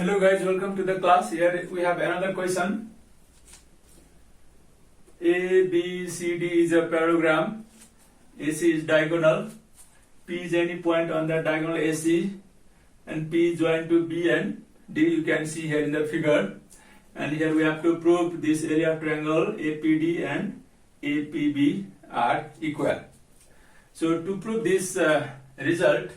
Hello guys, welcome to the class. Here we have another question. A, B, C, D is a parallelogram. AC is diagonal. P is any point on the diagonal AC, and P is joined to B and D. You can see here in the figure. And here we have to prove this area of triangle APD and APB are equal. So to prove this result,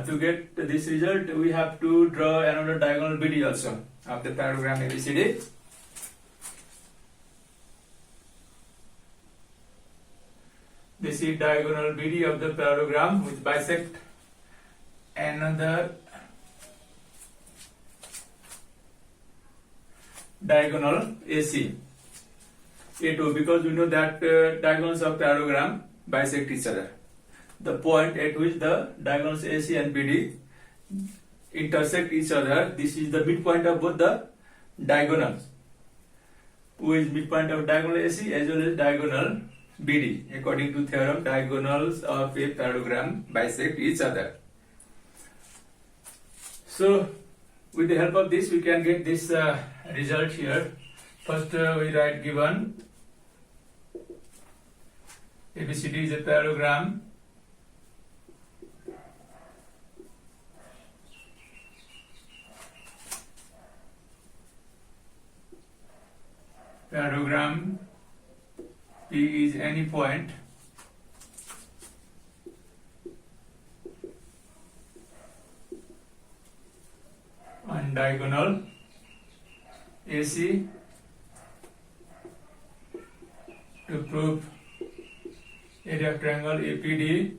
to get this result, we have to draw another diagonal BD also of the parallelogram ABCD. This is diagonal BD of the parallelogram which bisect another diagonal AC. A2, because we know that diagonals of parallelogram bisect each other. The point at which the diagonals AC and BD intersect each other, this is the midpoint of both the diagonals. Who is midpoint of diagonal AC as well as diagonal BD? According to theorem, diagonals of a parallelogram bisect each other. So, with the help of this, we can get this result here. First, we write given ABCD is a parallelogram. Parallelogram P is any point on diagonal AC. To prove area of triangle APD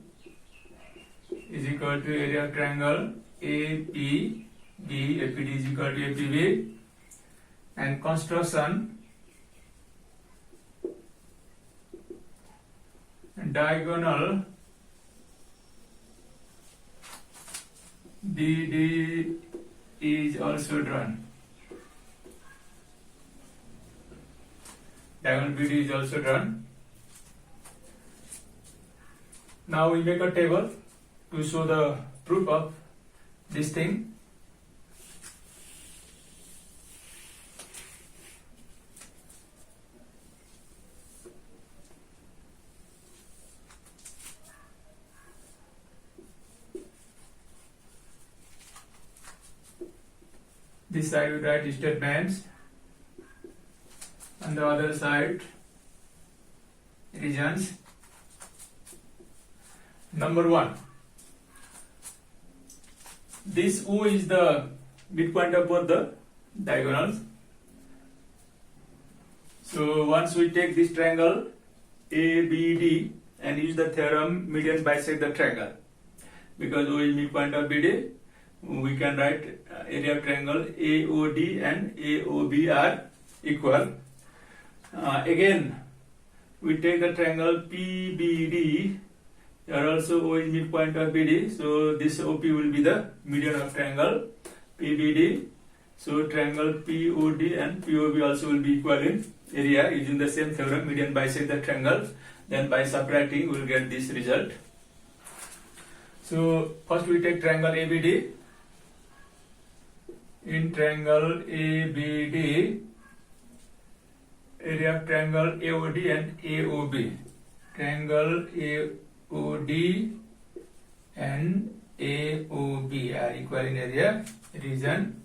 is equal to area of triangle APB, APD is equal to APB, and construction diagonal BD is also drawn. Diagonal BD is also drawn. Now we make a table to show the proof of this thing. This side we write statements, on the other side regions. Number 1, this O is the midpoint of both the diagonals. So once we take this triangle ABD and use the theorem median bisect the triangle, because O is midpoint of BD, we can write area of triangle AOD and AOB are equal. Again, we take the triangle PBD. Here also O is midpoint of BD, so this OP will be the median of triangle PBD. So triangle POD and POB also will be equal in area using the same theorem, median bisect the triangle. Then by subtracting, we will get this result. So first we take triangle ABD. In triangle ABD, area of triangle AOD and AOB. Triangle AOD and AOB are equal in area, region,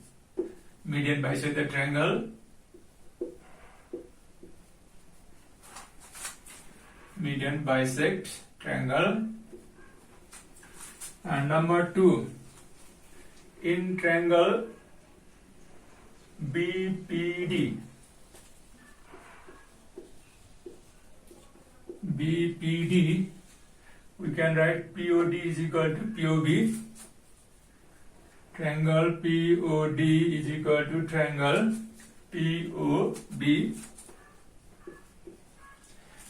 median bisect the triangle, median bisect triangle. And number 2, in triangle BPD, we can write POD is equal to POB. Triangle POD is equal to triangle POB.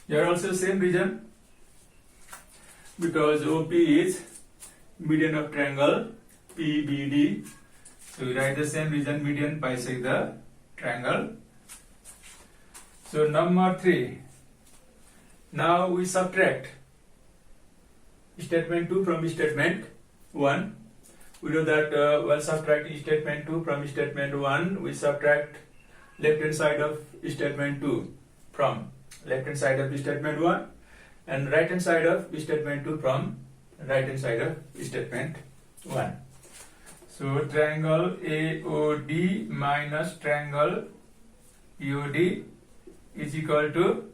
Here also same region, because OP is median of triangle PBD. So we write the same region, median bisect the triangle. So number 3, now we subtract statement 2 from statement 1. we know that while subtracting statement 2 from statement 1, we subtract left hand side of statement 2 from left hand side of statement 1 and right hand side of statement 2 from right hand side of statement 1. So triangle AOD minus triangle POD is equal to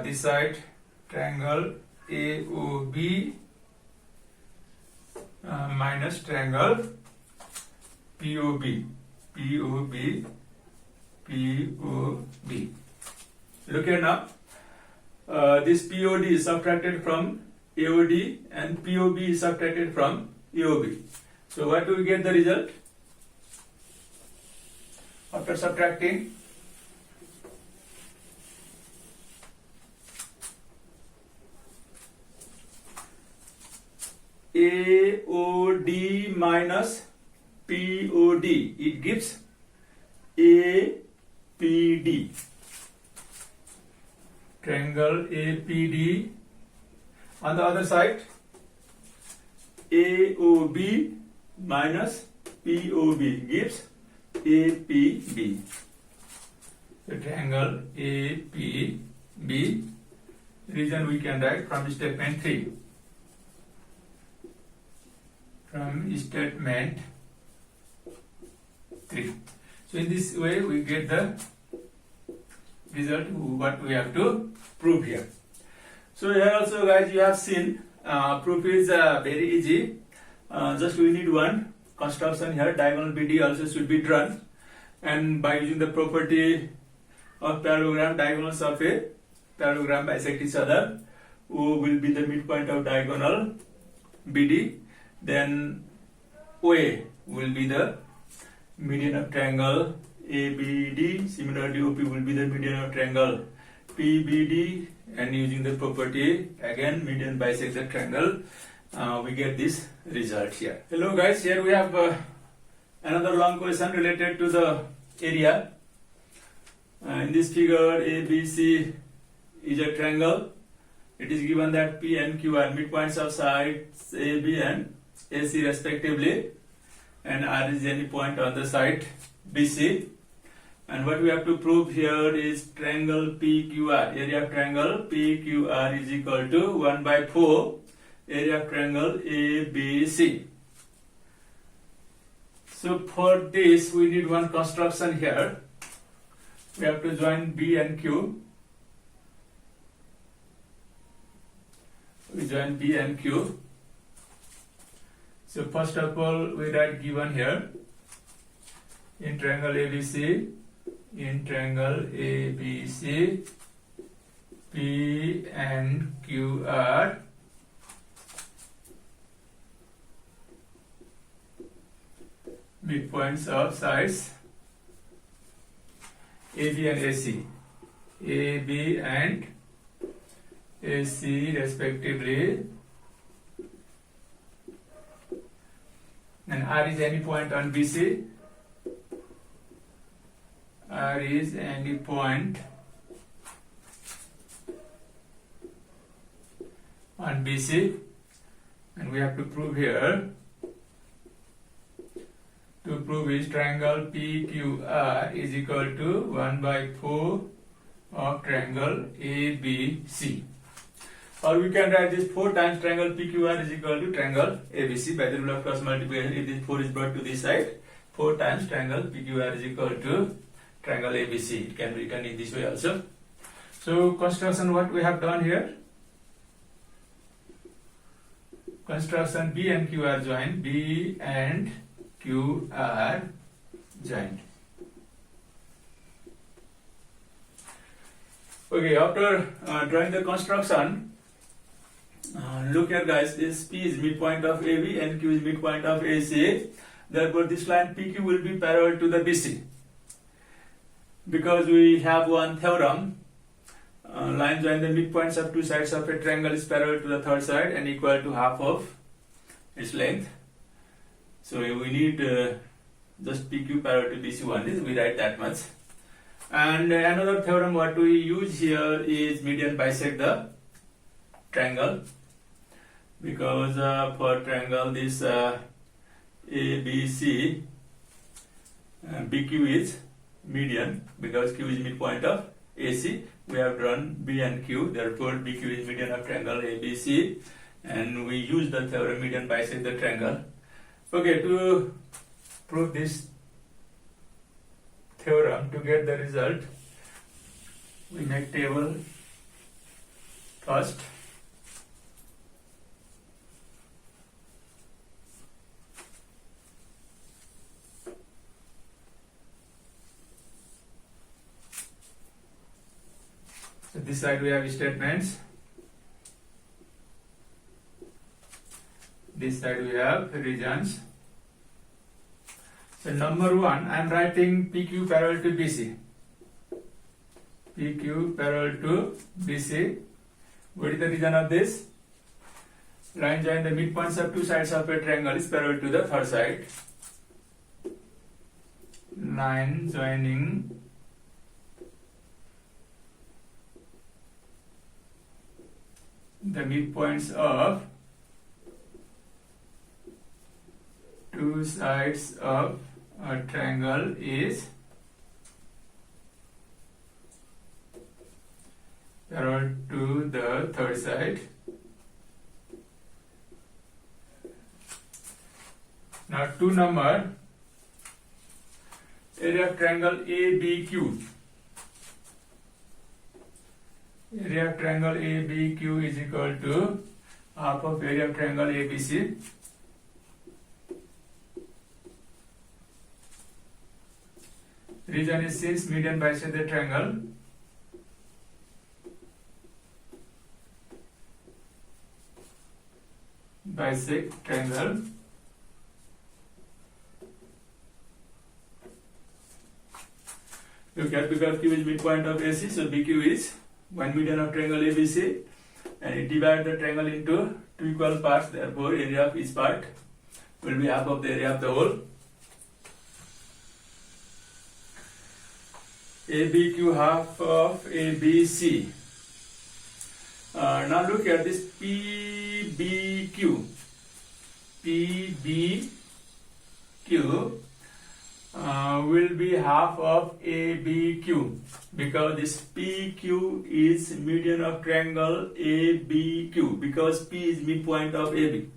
this side triangle AOB minus triangle POB. Look here now. This POD is subtracted from AOD and POB is subtracted from AOB. So what do we get the result? After subtracting, AOD minus POD, it gives APD. Triangle APD. On the other side, AOB minus POB gives APB. The triangle APB, reason we can write from statement 3. From statement 3. So in this way we get the result what we have to prove here. So here also guys you have seen proof is very easy. Just we need one construction here. Diagonal BD also should be drawn, and by using the property of parallelogram, diagonals of a parallelogram bisect each other. O will be the midpoint of diagonal BD. Then OA will be the median of triangle ABD. Similarly, OP will be the median of triangle PBD, and using the property again median bisect the triangle, we get this result here. Hello guys, here we have another long question related to the area. In this figure, ABC is a triangle. It is given that P and Q are midpoints of sides AB and AC respectively, and R is any point on the side BC. And what we have to prove here is triangle PQR, area of triangle PQR is equal to 1 by 4 area of triangle ABC. So for this we need one construction here. We have to join B and Q. We join B and Q. So first of all we write given here in triangle ABC, P and Q are midpoints of sides AB and AC, AB and AC respectively, and R is any point on BC. R is any point on BC, and we have to prove here. To prove is triangle PQR is equal to 1 by 4 of triangle ABC. Or we can write this 4 times triangle PQR is equal to triangle ABC by the rule of cross multiplication. If this 4 is brought to this side, 4 times triangle PQR is equal to triangle ABC. It can be written in this way also. So construction what we have done here. Construction B and Q are joined. B and Q are joined. Okay, after drawing the construction, look here guys, this P is midpoint of AB and Q is midpoint of AC. Therefore this line PQ will be parallel to the BC. Because we have one theorem, line join the midpoints of two sides of a triangle is parallel to the third side and equal to half of its length. So we need just PQ parallel to BC one is, we write that much. And another theorem what we use here is median bisect the triangle. because for triangle this ABC, BQ is median because Q is midpoint of AC. We have drawn B and Q, therefore BQ is median of triangle ABC, and we use the theorem median bisect the triangle. Okay, to prove this theorem, to get the result, we make table first. So this side we have statements. This side we have regions. So number 1, I am writing PQ parallel to BC. PQ parallel to BC. What is the region of this? Line join the midpoints of two sides of a triangle is parallel to the third side. Line joining the midpoints of two sides of a triangle is parallel to the third side. Now 2 number, area of triangle ABQ. Area of triangle ABQ is equal to half of area of triangle ABC. Region is since median bisect the triangle. Bisect triangle. Look at, because Q is midpoint of AC, so BQ is one median of triangle ABC, and it divides the triangle into two equal parts. Therefore, area of each part will be half of the area of the whole. ABQ half of ABC. Now look at this PBQ. PBQ will be half of ABQ because this PQ is median of triangle ABQ because P is midpoint of AB.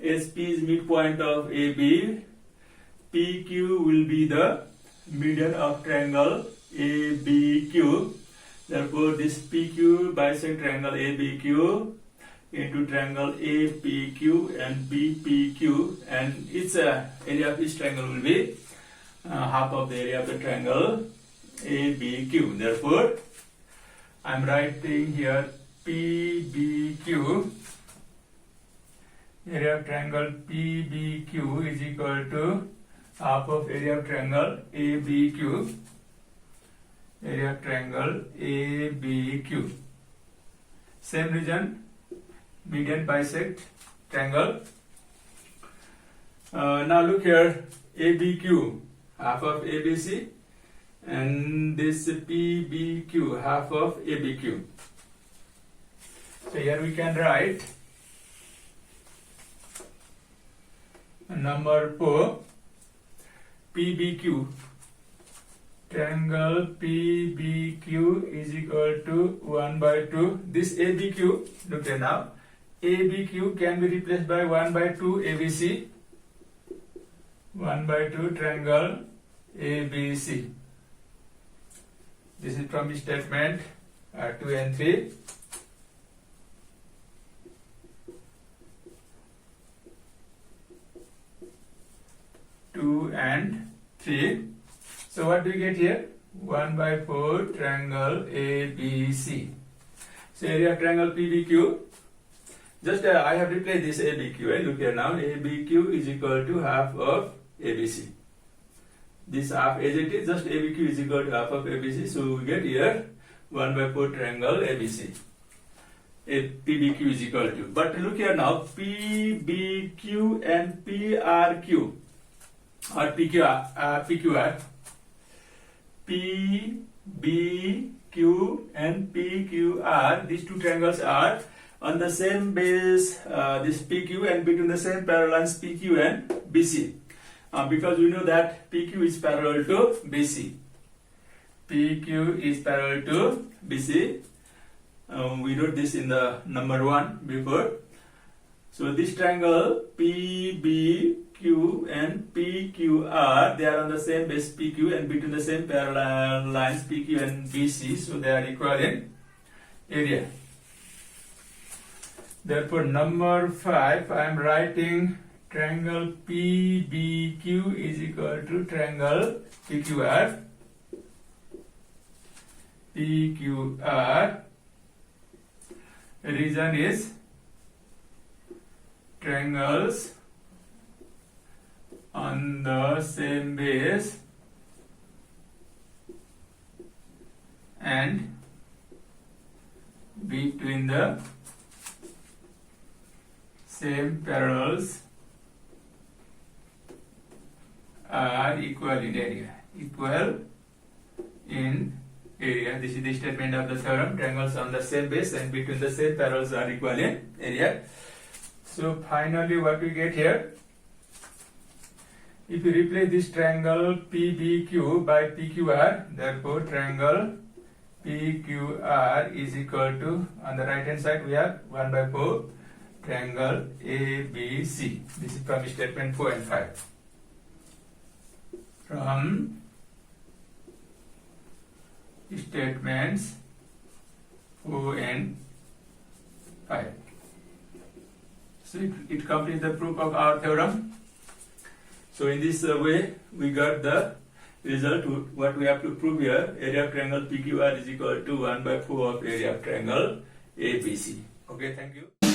As P is midpoint of AB, PQ will be the median of triangle ABQ. Therefore, this PQ bisect triangle ABQ into triangle APQ and BPQ, and its area of each triangle will be half of the area of the triangle ABQ. Therefore, I am writing here PBQ, area of triangle PBQ is equal to half of area of triangle ABQ. Area of triangle ABQ. Same region, median bisect triangle. Now look here, ABQ half of ABC and this PBQ half of ABQ. So here we can write number 4, PBQ. Triangle PBQ is equal to 1 by 2. This ABQ, look here now, ABQ can be replaced by 1 by 2 ABC. 1 by 2 triangle ABC. This is from statement 2 and 3. So what do we get here? 1 by 4 triangle ABC. So area of triangle PBQ. Just I have replaced this ABQ. Look here now. ABQ is equal to half of ABC. This half as it is, just ABQ is equal to half of ABC. So we get here 1 by 4 triangle ABC. PBQ is equal to. But look here now. PBQ and PRQ or PQR. PBQ and PQR, these two triangles are on the same base, this PQ, and between the same parallel lines PQ and BC. Because we know that PQ is parallel to BC. PQ is parallel to BC. We wrote this in the number 1 before. So this triangle PBQ and PQR, they are on the same base PQ and between the same parallel lines PQ and BC, so they are equal in area. Therefore, number 5, I am writing triangle PBQ is equal to triangle PQR. PQR, reason is triangles on the same base and between the same parallels are equal in area. Equal in area. This is the statement of the theorem. Triangles on the same base and between the same parallels are equal in area. So finally what we get here, if you replace this triangle PBQ by PQR, therefore triangle PQR is equal to, on the right hand side we have 1 by 4 triangle ABC. This is from statement 4 and 5. From statements 4 and 5. So it completes the proof of our theorem. So in this way we got the result. What we have to prove here, area of triangle PQR is equal to 1 by 4 of area of triangle ABC. Okay, thank you.